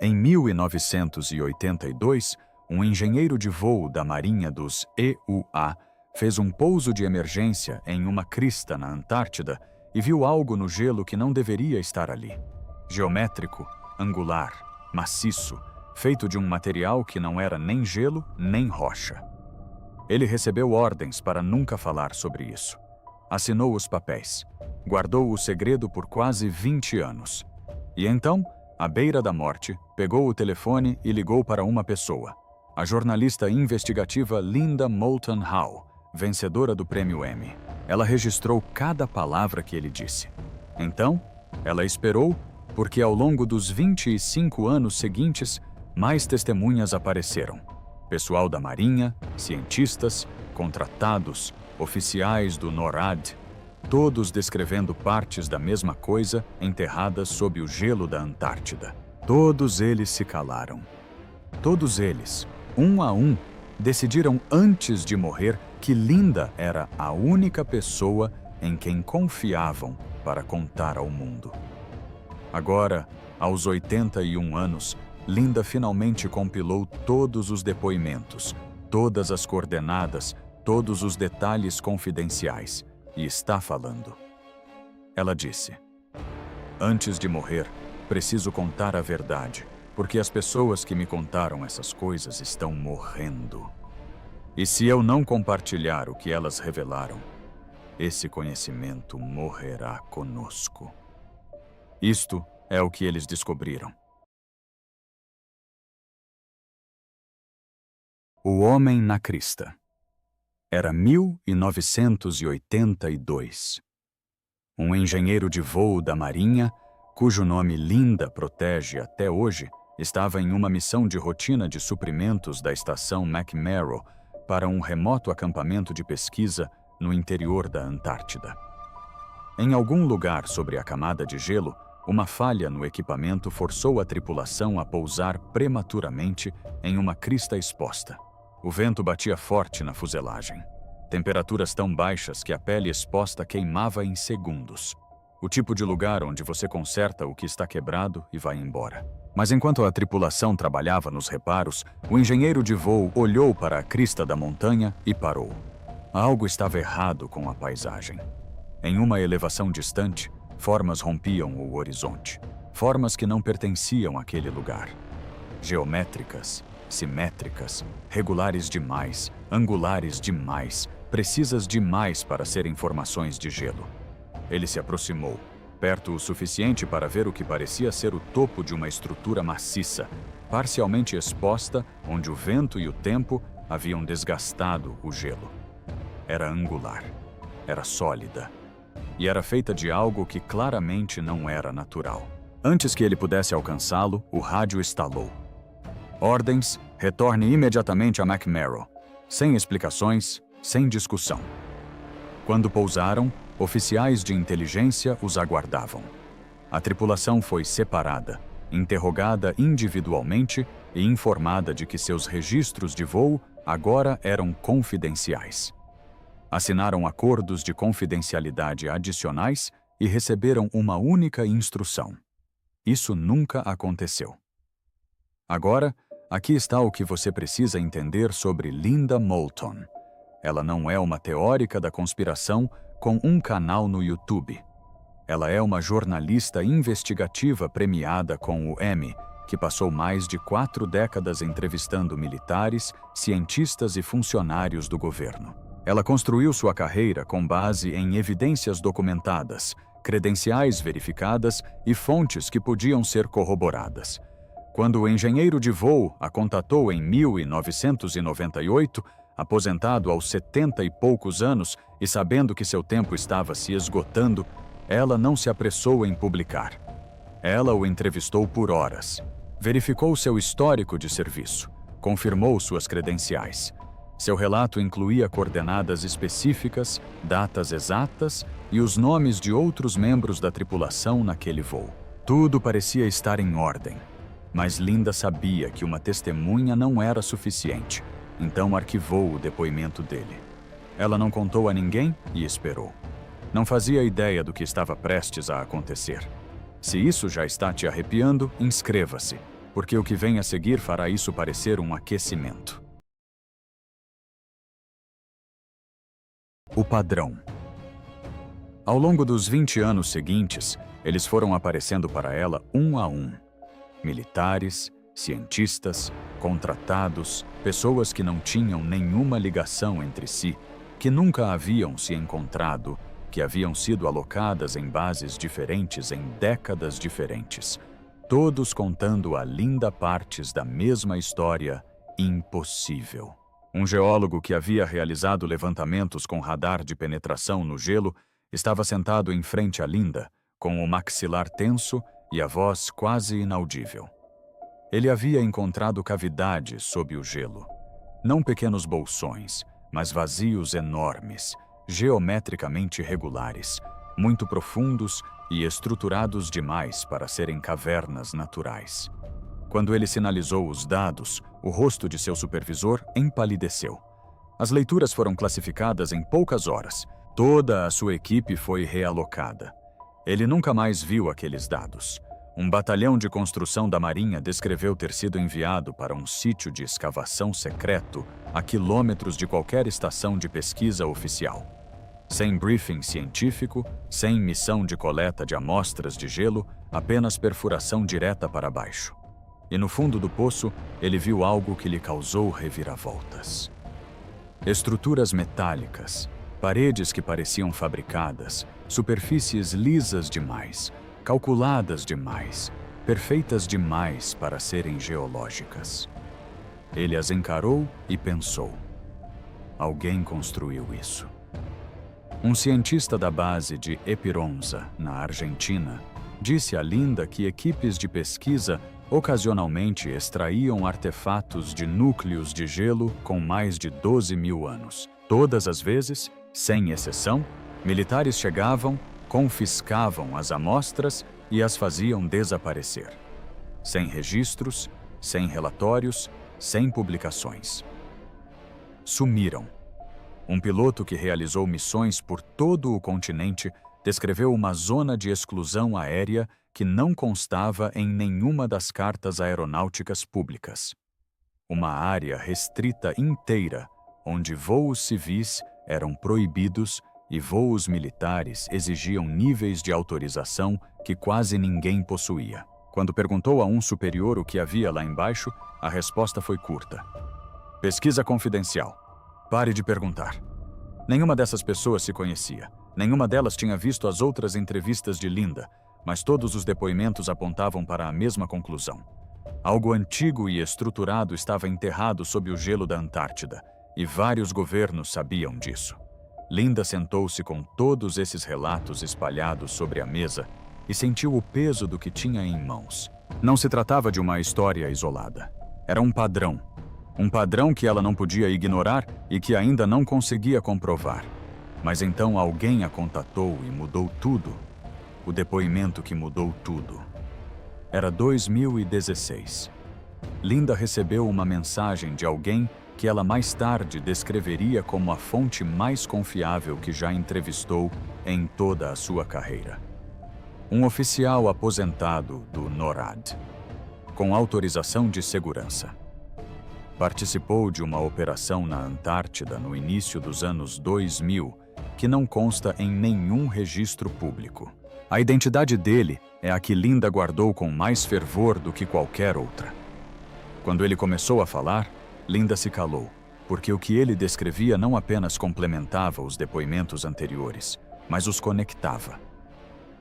Em 1982, um engenheiro de voo da Marinha dos EUA fez um pouso de emergência em uma crista na Antártida e viu algo no gelo que não deveria estar ali. Geométrico, angular, maciço, feito de um material que não era nem gelo nem rocha. Ele recebeu ordens para nunca falar sobre isso. Assinou os papéis. Guardou o segredo por quase 20 anos. E então, à beira da morte, pegou o telefone e ligou para uma pessoa. A jornalista investigativa Linda Moulton Howe, vencedora do Prêmio Emmy. Ela registrou cada palavra que ele disse. Então, ela esperou, porque ao longo dos 25 anos seguintes, mais testemunhas apareceram. Pessoal da Marinha, cientistas, contratados, oficiais do NORAD, todos descrevendo partes da mesma coisa enterradas sob o gelo da Antártida. Todos eles se calaram. Todos eles, um a um, decidiram antes de morrer que Linda era a única pessoa em quem confiavam para contar ao mundo. Agora, aos 81 anos, Linda finalmente compilou todos os depoimentos, todas as coordenadas, todos os detalhes confidenciais, e está falando. Ela disse: "Antes de morrer, preciso contar a verdade, porque as pessoas que me contaram essas coisas estão morrendo. E se eu não compartilhar o que elas revelaram, esse conhecimento morrerá conosco." Isto é o que eles descobriram. O Homem na Crista. Era 1982. Um engenheiro de voo da Marinha, cujo nome Linda protege até hoje, estava em uma missão de rotina de suprimentos da estação McMurdo para um remoto acampamento de pesquisa no interior da Antártida. Em algum lugar sobre a camada de gelo, uma falha no equipamento forçou a tripulação a pousar prematuramente em uma crista exposta. O vento batia forte na fuselagem. Temperaturas tão baixas que a pele exposta queimava em segundos. O tipo de lugar onde você conserta o que está quebrado e vai embora. Mas enquanto a tripulação trabalhava nos reparos, o engenheiro de voo olhou para a crista da montanha e parou. Algo estava errado com a paisagem. Em uma elevação distante, formas rompiam o horizonte. Formas que não pertenciam àquele lugar. Geométricas, simétricas, regulares demais, angulares demais, precisas demais para serem formações de gelo. Ele se aproximou, perto o suficiente para ver o que parecia ser o topo de uma estrutura maciça, parcialmente exposta, onde o vento e o tempo haviam desgastado o gelo. Era angular, era sólida, e era feita de algo que claramente não era natural. Antes que ele pudesse alcançá-lo, o rádio estalou. Ordens: retorne imediatamente a McMurdo. Sem explicações, sem discussão. Quando pousaram, oficiais de inteligência os aguardavam. A tripulação foi separada, interrogada individualmente e informada de que seus registros de voo agora eram confidenciais. Assinaram acordos de confidencialidade adicionais e receberam uma única instrução. Isso nunca aconteceu. Agora, aqui está o que você precisa entender sobre Linda Moulton. Ela não é uma teórica da conspiração com um canal no YouTube. Ela é uma jornalista investigativa premiada com o Emmy, que passou mais de 4 décadas entrevistando militares, cientistas e funcionários do governo. Ela construiu sua carreira com base em evidências documentadas, credenciais verificadas e fontes que podiam ser corroboradas. Quando o engenheiro de voo a contatou em 1998, aposentado aos 70 e poucos anos e sabendo que seu tempo estava se esgotando, ela não se apressou em publicar. Ela o entrevistou por horas, verificou seu histórico de serviço, confirmou suas credenciais. Seu relato incluía coordenadas específicas, datas exatas e os nomes de outros membros da tripulação naquele voo. Tudo parecia estar em ordem. Mas Linda sabia que uma testemunha não era suficiente, então arquivou o depoimento dele. Ela não contou a ninguém e esperou. Não fazia ideia do que estava prestes a acontecer. Se isso já está te arrepiando, inscreva-se. porque o que vem a seguir fará isso parecer um aquecimento. O padrão. Ao longo dos 20 anos seguintes, eles foram aparecendo para ela um a um. Militares, cientistas, contratados, pessoas que não tinham nenhuma ligação entre si, que nunca haviam se encontrado, que haviam sido alocadas em bases diferentes em décadas diferentes, todos contando a Linda partes da mesma história impossível. Um geólogo que havia realizado levantamentos com radar de penetração no gelo estava sentado em frente a Linda, com o maxilar tenso e a voz quase inaudível. Ele havia encontrado cavidades sob o gelo. Não pequenos bolsões, mas vazios enormes, geometricamente regulares, muito profundos e estruturados demais para serem cavernas naturais. Quando ele sinalizou os dados, o rosto de seu supervisor empalideceu. As leituras foram classificadas em poucas horas. Toda a sua equipe foi realocada. Ele nunca mais viu aqueles dados. Um batalhão de construção da Marinha descreveu ter sido enviado para um sítio de escavação secreto a quilômetros de qualquer estação de pesquisa oficial. Sem briefing científico, sem missão de coleta de amostras de gelo, apenas perfuração direta para baixo. E no fundo do poço, ele viu algo que lhe causou reviravoltas. Estruturas metálicas, paredes que pareciam fabricadas, superfícies lisas demais, calculadas demais, perfeitas demais para serem geológicas. Ele as encarou e pensou: alguém construiu isso. Um cientista da base de Epironza, na Argentina, disse a Linda que equipes de pesquisa ocasionalmente extraíam artefatos de núcleos de gelo com mais de 12.000 anos. Todas as vezes, sem exceção, militares chegavam, confiscavam as amostras e as faziam desaparecer. Sem registros, sem relatórios, sem publicações. Sumiram. Um piloto que realizou missões por todo o continente descreveu uma zona de exclusão aérea que não constava em nenhuma das cartas aeronáuticas públicas. Uma área restrita inteira, onde voos civis eram proibidos e voos militares exigiam níveis de autorização que quase ninguém possuía. Quando perguntou a um superior o que havia lá embaixo, a resposta foi curta: pesquisa confidencial. Pare de perguntar. Nenhuma dessas pessoas se conhecia. Nenhuma delas tinha visto as outras entrevistas de Linda, mas todos os depoimentos apontavam para a mesma conclusão. Algo antigo e estruturado estava enterrado sob o gelo da Antártida, e vários governos sabiam disso. Linda sentou-se com todos esses relatos espalhados sobre a mesa e sentiu o peso do que tinha em mãos. Não se tratava de uma história isolada. Era um padrão. Um padrão que ela não podia ignorar e que ainda não conseguia comprovar. Mas então alguém a contatou e mudou tudo. O depoimento que mudou tudo. Era 2016. Linda recebeu uma mensagem de alguém que ela mais tarde descreveria como a fonte mais confiável que já entrevistou em toda a sua carreira. Um oficial aposentado do NORAD, com autorização de segurança. Participou de uma operação na Antártida no início dos anos 2000, que não consta em nenhum registro público. A identidade dele é a que Linda guardou com mais fervor do que qualquer outra. Quando ele começou a falar, Linda se calou, porque o que ele descrevia não apenas complementava os depoimentos anteriores, mas os conectava.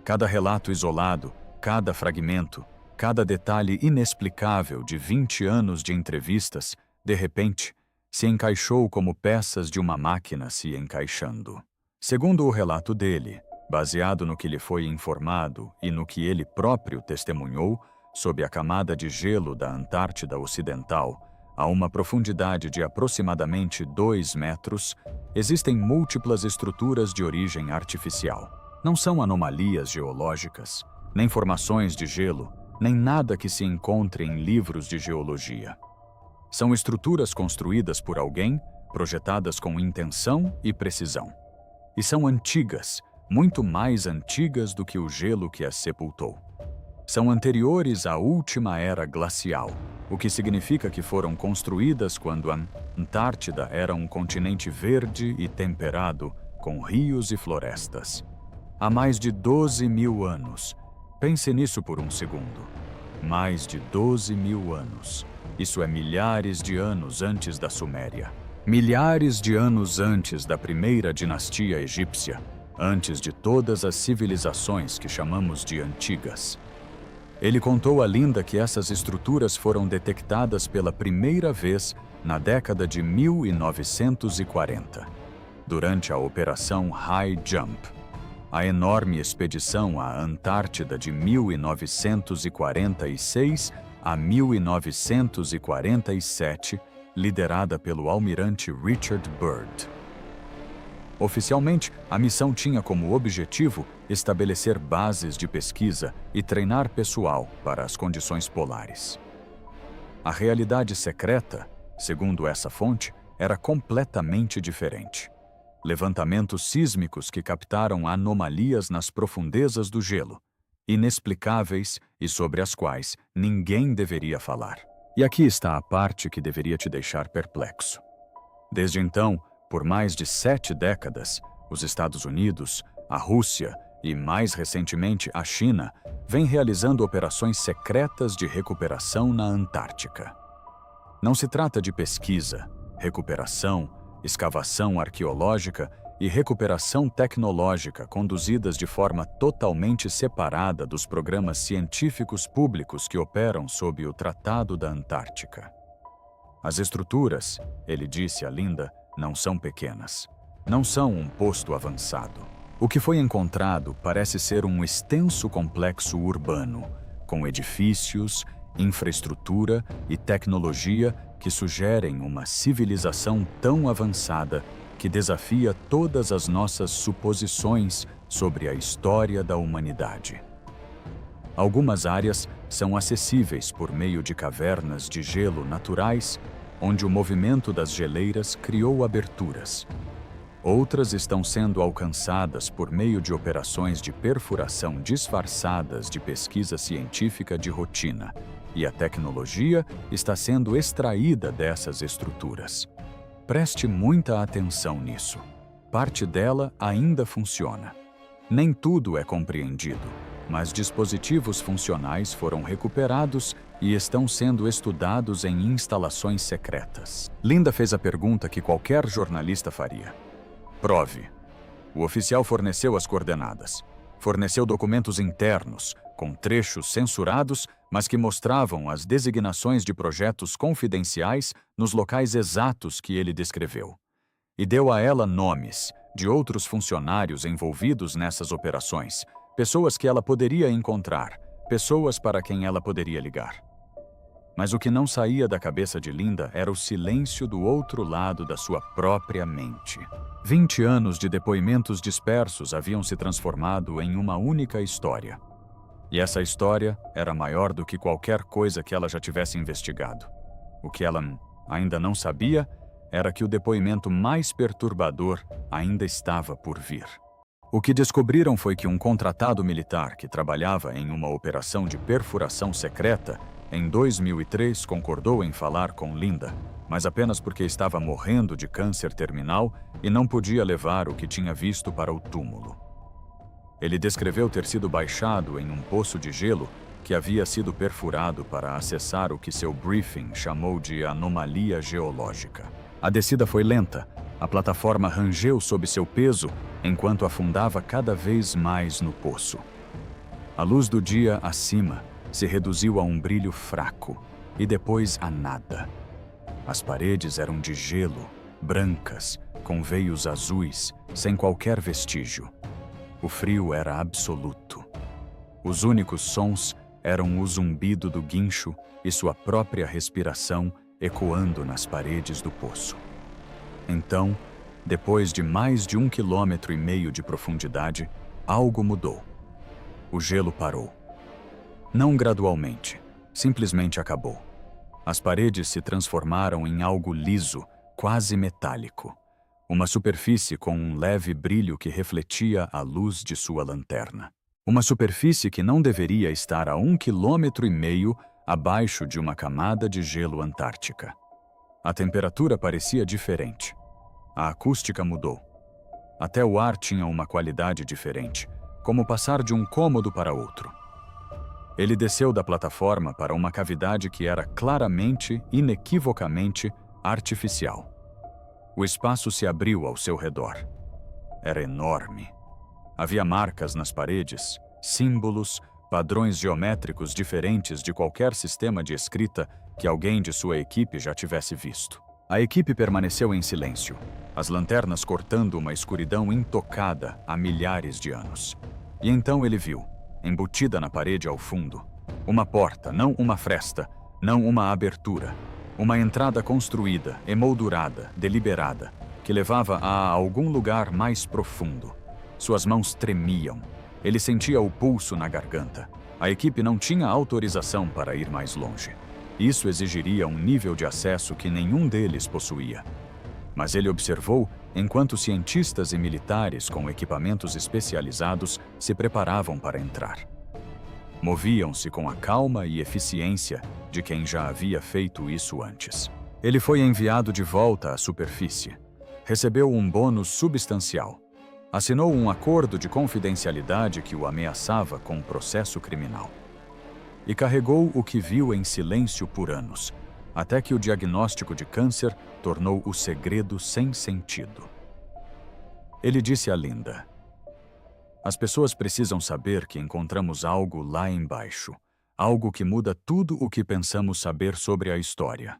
Cada relato isolado, cada fragmento, cada detalhe inexplicável de 20 anos de entrevistas, de repente, se encaixou como peças de uma máquina se encaixando. Segundo o relato dele, baseado no que lhe foi informado e no que ele próprio testemunhou, sob a camada de gelo da Antártida Ocidental, a uma profundidade de aproximadamente 2 metros, existem múltiplas estruturas de origem artificial. Não são anomalias geológicas, nem formações de gelo, nem nada que se encontre em livros de geologia. São estruturas construídas por alguém, projetadas com intenção e precisão. E são antigas, muito mais antigas do que o gelo que as sepultou. são anteriores à última era glacial, o que significa que foram construídas quando a Antártida era um continente verde e temperado, com rios e florestas. Há mais de 12 mil anos. Pense nisso por um segundo. Mais de 12 mil anos. Isso é milhares de anos antes da Suméria. Milhares de anos antes da primeira dinastia egípcia, antes de todas as civilizações que chamamos de antigas. Ele contou a Linda que essas estruturas foram detectadas pela primeira vez na década de 1940, durante a Operação High Jump, a enorme expedição à Antártida de 1946 a 1947, liderada pelo almirante Richard Byrd. Oficialmente, a missão tinha como objetivo estabelecer bases de pesquisa e treinar pessoal para as condições polares. A realidade secreta, segundo essa fonte, era completamente diferente. Levantamentos sísmicos que captaram anomalias nas profundezas do gelo, inexplicáveis e sobre as quais ninguém deveria falar. E aqui está a parte que deveria te deixar perplexo. Desde então, por mais de 7 décadas, os Estados Unidos, a Rússia e, mais recentemente, a China vêm realizando operações secretas de recuperação na Antártica. Não se trata de pesquisa, recuperação, escavação arqueológica e recuperação tecnológica conduzidas de forma totalmente separada dos programas científicos públicos que operam sob o Tratado da Antártica. As estruturas, ele disse a Linda, não são pequenas. Não são um posto avançado. O que foi encontrado parece ser um extenso complexo urbano, com edifícios, infraestrutura e tecnologia que sugerem uma civilização tão avançada que desafia todas as nossas suposições sobre a história da humanidade. Algumas áreas são acessíveis por meio de cavernas de gelo naturais, onde o movimento das geleiras criou aberturas. Outras estão sendo alcançadas por meio de operações de perfuração disfarçadas de pesquisa científica de rotina, e a tecnologia está sendo extraída dessas estruturas. Preste muita atenção nisso. Parte dela ainda funciona. Nem tudo é compreendido, mas dispositivos funcionais foram recuperados e estão sendo estudados em instalações secretas. Linda fez a pergunta que qualquer jornalista faria. Prove. O oficial forneceu as coordenadas. Forneceu documentos internos, com trechos censurados, mas que mostravam as designações de projetos confidenciais nos locais exatos que ele descreveu. E deu a ela nomes de outros funcionários envolvidos nessas operações, pessoas que ela poderia encontrar, pessoas para quem ela poderia ligar. Mas o que não saía da cabeça de Linda era o silêncio do outro lado da sua própria mente. 20 anos de depoimentos dispersos haviam se transformado em uma única história. E essa história era maior do que qualquer coisa que ela já tivesse investigado. O que ela ainda não sabia era que o depoimento mais perturbador ainda estava por vir. O que descobriram foi que um contratado militar que trabalhava em uma operação de perfuração secreta em 2003 concordou em falar com Linda, mas apenas porque estava morrendo de câncer terminal e não podia levar o que tinha visto para o túmulo. Ele descreveu ter sido baixado em um poço de gelo que havia sido perfurado para acessar o que seu briefing chamou de anomalia geológica. A descida foi lenta, a plataforma rangeu sob seu peso enquanto afundava cada vez mais no poço. A luz do dia acima se reduziu a um brilho fraco e depois a nada. As paredes eram de gelo, brancas, com veios azuis, sem qualquer vestígio. O frio era absoluto. Os únicos sons eram o zumbido do guincho e sua própria respiração ecoando nas paredes do poço. Então, depois de mais de 1,5 km de profundidade, algo mudou. O gelo parou. Não gradualmente, simplesmente acabou. As paredes se transformaram em algo liso, quase metálico. Uma superfície com um leve brilho que refletia a luz de sua lanterna. Uma superfície que não deveria estar a 1,5 km abaixo de uma camada de gelo antártica. A temperatura parecia diferente. A acústica mudou. Até o ar tinha uma qualidade diferente, como passar de um cômodo para outro. Ele desceu da plataforma para uma cavidade que era claramente, inequivocamente, artificial. O espaço se abriu ao seu redor. Era enorme. Havia marcas nas paredes, símbolos, padrões geométricos diferentes de qualquer sistema de escrita que alguém de sua equipe já tivesse visto. A equipe permaneceu em silêncio, as lanternas cortando uma escuridão intocada há milhares de anos. E então ele viu, embutida na parede ao fundo, uma porta, não uma fresta, não uma abertura, uma entrada construída, emoldurada, deliberada, que levava a algum lugar mais profundo. Suas mãos tremiam. Ele sentia o pulso na garganta. A equipe não tinha autorização para ir mais longe. Isso exigiria um nível de acesso que nenhum deles possuía. Mas ele observou enquanto cientistas e militares com equipamentos especializados se preparavam para entrar. Moviam-se com a calma e eficiência de quem já havia feito isso antes. Ele foi enviado de volta à superfície. Recebeu um bônus substancial. Assinou um acordo de confidencialidade que o ameaçava com processo criminal. E carregou o que viu em silêncio por anos, até que o diagnóstico de câncer tornou o segredo sem sentido. Ele disse a Linda: "As pessoas precisam saber que encontramos algo lá embaixo, algo que muda tudo o que pensamos saber sobre a história."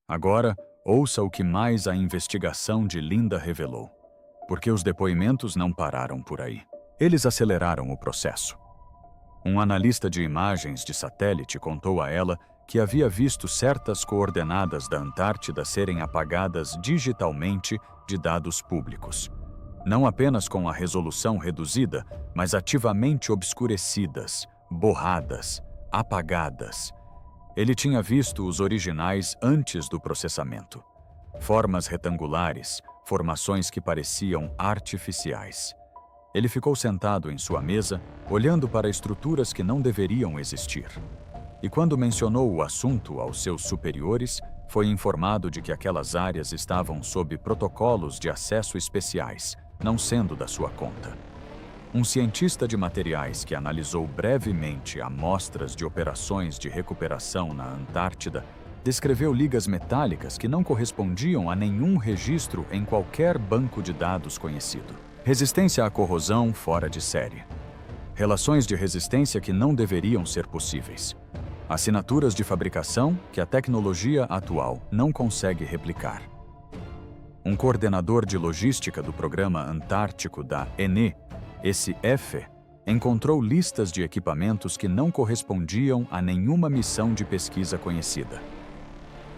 Agora, ouça o que mais a investigação de Linda revelou, porque os depoimentos não pararam por aí. Eles aceleraram o processo. Um analista de imagens de satélite contou a ela que havia visto certas coordenadas da Antártida serem apagadas digitalmente de dados públicos. Não apenas com a resolução reduzida, mas ativamente obscurecidas, borradas, apagadas. Ele tinha visto os originais antes do processamento. Formas retangulares, formações que pareciam artificiais. Ele ficou sentado em sua mesa, olhando para estruturas que não deveriam existir. E quando mencionou o assunto aos seus superiores, foi informado de que aquelas áreas estavam sob protocolos de acesso especiais, não sendo da sua conta. Um cientista de materiais que analisou brevemente amostras de operações de recuperação na Antártida descreveu ligas metálicas que não correspondiam a nenhum registro em qualquer banco de dados conhecido. Resistência à corrosão fora de série. Relações de resistência que não deveriam ser possíveis. Assinaturas de fabricação que a tecnologia atual não consegue replicar. Um coordenador de logística do Programa Antártico da ENE, esse F, encontrou listas de equipamentos que não correspondiam a nenhuma missão de pesquisa conhecida.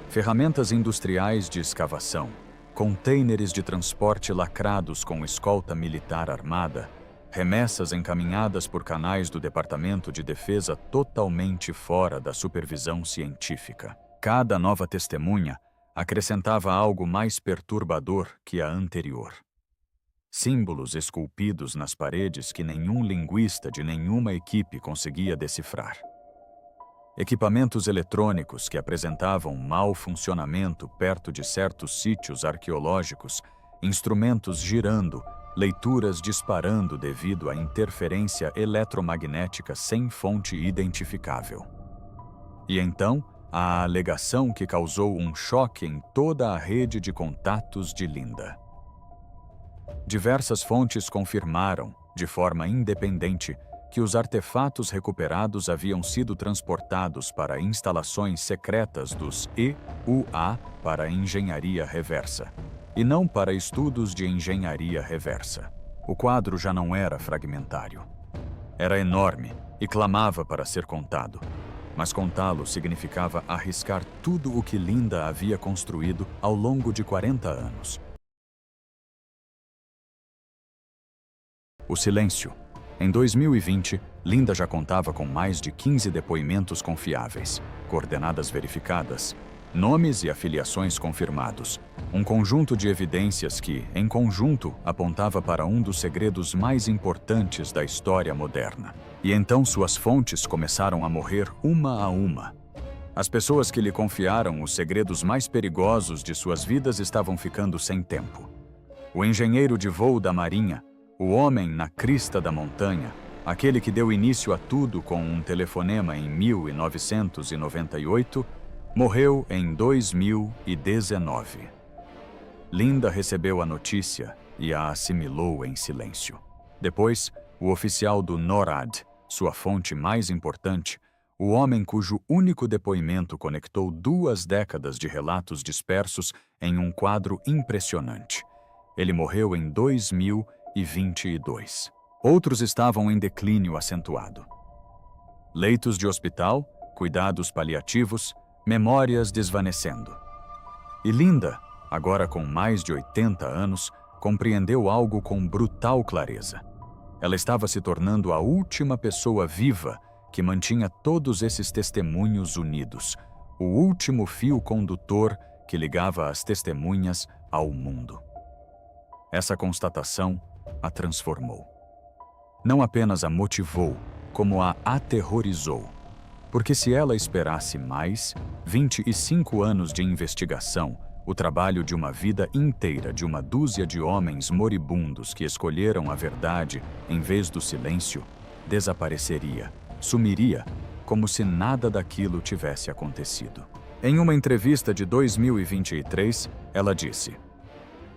Ferramentas industriais de escavação, contêineres de transporte lacrados com escolta militar armada, remessas encaminhadas por canais do Departamento de Defesa totalmente fora da supervisão científica. Cada nova testemunha acrescentava algo mais perturbador que a anterior. Símbolos esculpidos nas paredes que nenhum linguista de nenhuma equipe conseguia decifrar. Equipamentos eletrônicos que apresentavam mau funcionamento perto de certos sítios arqueológicos, instrumentos girando, leituras disparando devido à interferência eletromagnética sem fonte identificável. E então, a alegação que causou um choque em toda a rede de contatos de Linda. Diversas fontes confirmaram, de forma independente, que os artefatos recuperados haviam sido transportados para instalações secretas dos EUA para engenharia reversa, e não para estudos de engenharia reversa. O quadro já não era fragmentário. Era enorme e clamava para ser contado, mas contá-lo significava arriscar tudo o que Linda havia construído ao longo de 40 anos. O silêncio. Em 2020, Linda já contava com mais de 15 depoimentos confiáveis, coordenadas verificadas, Nomes e afiliações confirmados. Um conjunto de evidências que, em conjunto, apontava para um dos segredos mais importantes da história moderna. E então suas fontes começaram a morrer uma a uma. As pessoas que lhe confiaram os segredos mais perigosos de suas vidas estavam ficando sem tempo. O engenheiro de voo da Marinha, o homem na crista da montanha, aquele que deu início a tudo com um telefonema em 1998, morreu em 2019. Linda recebeu a notícia e a assimilou em silêncio. Depois, o oficial do NORAD, sua fonte mais importante, o homem cujo único depoimento conectou 2 décadas de relatos dispersos em um quadro impressionante. Ele morreu em 2022. Outros estavam em declínio acentuado. Leitos de hospital, cuidados paliativos, memórias desvanecendo. E Linda, agora com mais de 80 anos, compreendeu algo com brutal clareza. Ela estava se tornando a última pessoa viva que mantinha todos esses testemunhos unidos, o último fio condutor que ligava as testemunhas ao mundo. Essa constatação a transformou. Não apenas a motivou, como a aterrorizou. Porque se ela esperasse mais, 25 anos de investigação, o trabalho de uma vida inteira de uma dúzia de homens moribundos que escolheram a verdade em vez do silêncio, desapareceria, sumiria, como se nada daquilo tivesse acontecido. Em uma entrevista de 2023, ela disse: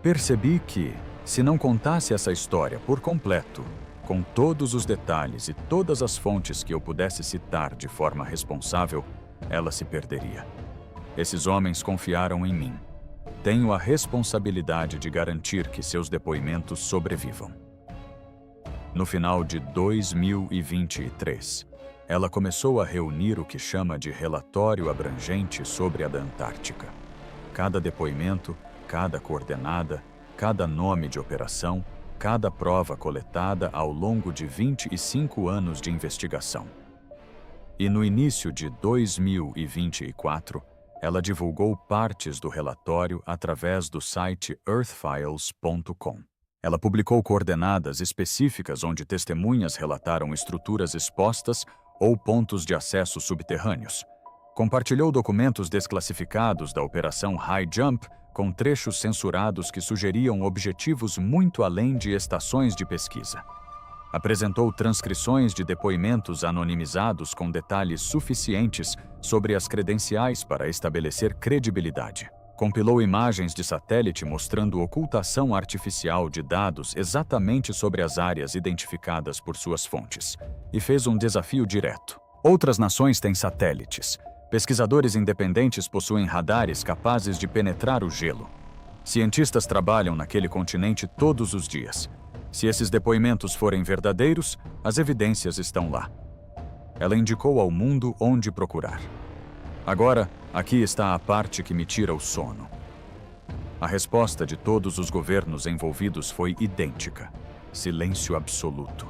"Percebi que, se não contasse essa história por completo, com todos os detalhes e todas as fontes que eu pudesse citar de forma responsável, ela se perderia. Esses homens confiaram em mim. Tenho a responsabilidade de garantir que seus depoimentos sobrevivam." No final de 2023, ela começou a reunir o que chama de relatório abrangente sobre a Antártica. Cada depoimento, cada coordenada, cada nome de operação, cada prova coletada ao longo de 25 anos de investigação. E no início de 2024, ela divulgou partes do relatório através do site earthfiles.com. Ela publicou coordenadas específicas onde testemunhas relataram estruturas expostas ou pontos de acesso subterrâneos. Compartilhou documentos desclassificados da Operação High Jump com trechos censurados que sugeriam objetivos muito além de estações de pesquisa. Apresentou transcrições de depoimentos anonimizados com detalhes suficientes sobre as credenciais para estabelecer credibilidade. Compilou imagens de satélite mostrando ocultação artificial de dados exatamente sobre as áreas identificadas por suas fontes, e fez um desafio direto. Outras nações têm satélites. Pesquisadores independentes possuem radares capazes de penetrar o gelo. Cientistas trabalham naquele continente todos os dias. Se esses depoimentos forem verdadeiros, as evidências estão lá. Ela indicou ao mundo onde procurar. Agora, aqui está a parte que me tira o sono. A resposta de todos os governos envolvidos foi idêntica: silêncio absoluto.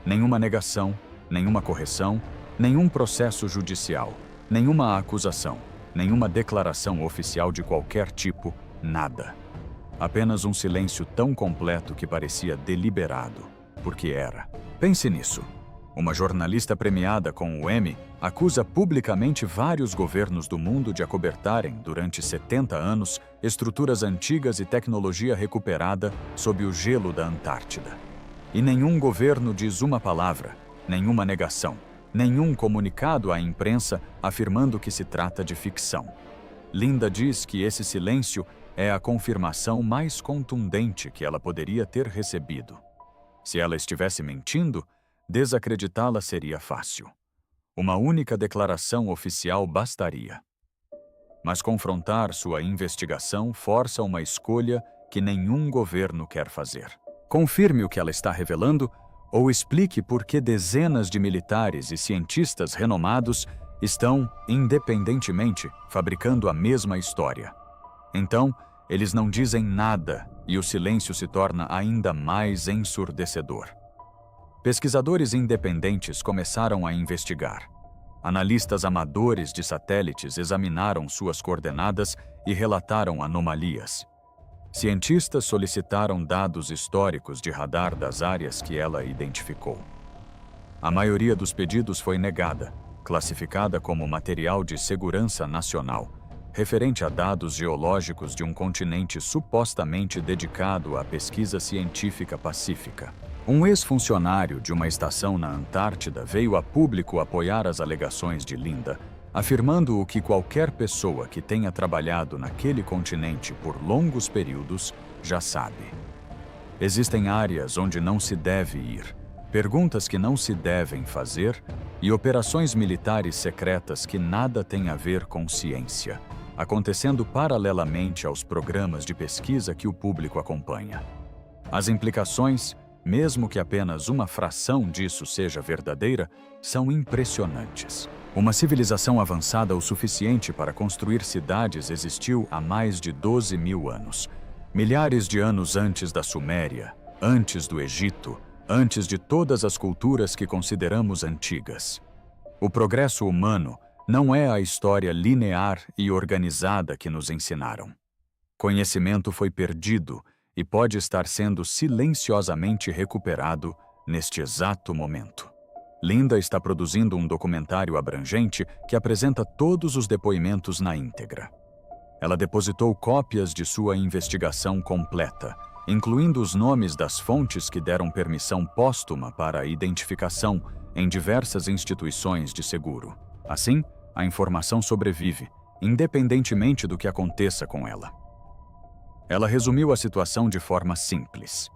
Nenhuma negação, nenhuma correção, nenhum processo judicial, nenhuma acusação, nenhuma declaração oficial de qualquer tipo, nada. Apenas um silêncio tão completo que parecia deliberado, porque era. Pense nisso. Uma jornalista premiada com o Emmy acusa publicamente vários governos do mundo de acobertarem, durante 70 anos, estruturas antigas e tecnologia recuperada sob o gelo da Antártida. E nenhum governo diz uma palavra, nenhuma negação, nenhum comunicado à imprensa afirmando que se trata de ficção. Linda diz que esse silêncio é a confirmação mais contundente que ela poderia ter recebido. Se ela estivesse mentindo, desacreditá-la seria fácil. Uma única declaração oficial bastaria. Mas confrontar sua investigação força uma escolha que nenhum governo quer fazer. Confirme o que ela está revelando ou explique por que dezenas de militares e cientistas renomados estão, independentemente, fabricando a mesma história. Então, eles não dizem nada e o silêncio se torna ainda mais ensurdecedor. Pesquisadores independentes começaram a investigar. Analistas amadores de satélites examinaram suas coordenadas e relataram anomalias. Cientistas solicitaram dados históricos de radar das áreas que ela identificou. A maioria dos pedidos foi negada, classificada como material de segurança nacional, referente a dados geológicos de um continente supostamente dedicado à pesquisa científica pacífica. Um ex-funcionário de uma estação na Antártida veio a público apoiar as alegações de Linda, afirmando o que qualquer pessoa que tenha trabalhado naquele continente por longos períodos já sabe. Existem áreas onde não se deve ir, perguntas que não se devem fazer e operações militares secretas que nada têm a ver com ciência, acontecendo paralelamente aos programas de pesquisa que o público acompanha. As implicações, mesmo que apenas uma fração disso seja verdadeira, são impressionantes. Uma civilização avançada o suficiente para construir cidades existiu há mais de 12.000 anos. Milhares de anos antes da Suméria, antes do Egito, antes de todas as culturas que consideramos antigas. O progresso humano não é a história linear e organizada que nos ensinaram. Conhecimento foi perdido e pode estar sendo silenciosamente recuperado neste exato momento. Linda está produzindo um documentário abrangente que apresenta todos os depoimentos na íntegra. Ela depositou cópias de sua investigação completa, incluindo os nomes das fontes que deram permissão póstuma para a identificação em diversas instituições de seguro. Assim, a informação sobrevive, independentemente do que aconteça com ela. Ela resumiu a situação de forma simples.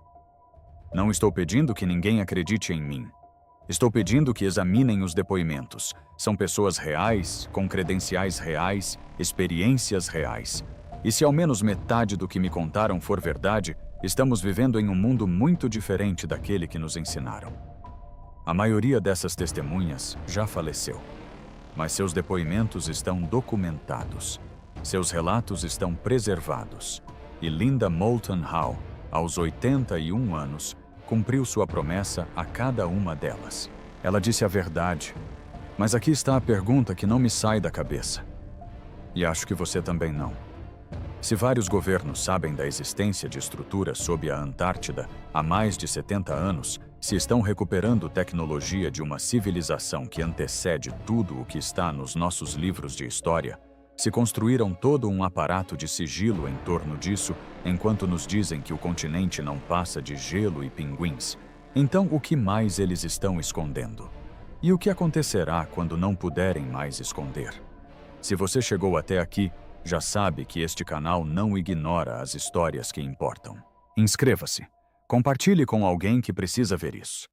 Não estou pedindo que ninguém acredite em mim. Estou pedindo que examinem os depoimentos. São pessoas reais, com credenciais reais, experiências reais. E se ao menos metade do que me contaram for verdade, estamos vivendo em um mundo muito diferente daquele que nos ensinaram. A maioria dessas testemunhas já faleceu, mas seus depoimentos estão documentados. Seus relatos estão preservados. E Linda Moulton Howe, aos 81 anos, cumpriu sua promessa a cada uma delas. Ela disse a verdade, mas aqui está a pergunta que não me sai da cabeça. E acho que você também não. Se vários governos sabem da existência de estruturas sob a Antártida há mais de 70 anos, se estão recuperando tecnologia de uma civilização que antecede tudo o que está nos nossos livros de história, se construíram todo um aparato de sigilo em torno disso, enquanto nos dizem que o continente não passa de gelo e pinguins, então o que mais eles estão escondendo? E o que acontecerá quando não puderem mais esconder? Se você chegou até aqui, já sabe que este canal não ignora as histórias que importam. Inscreva-se. Compartilhe com alguém que precisa ver isso.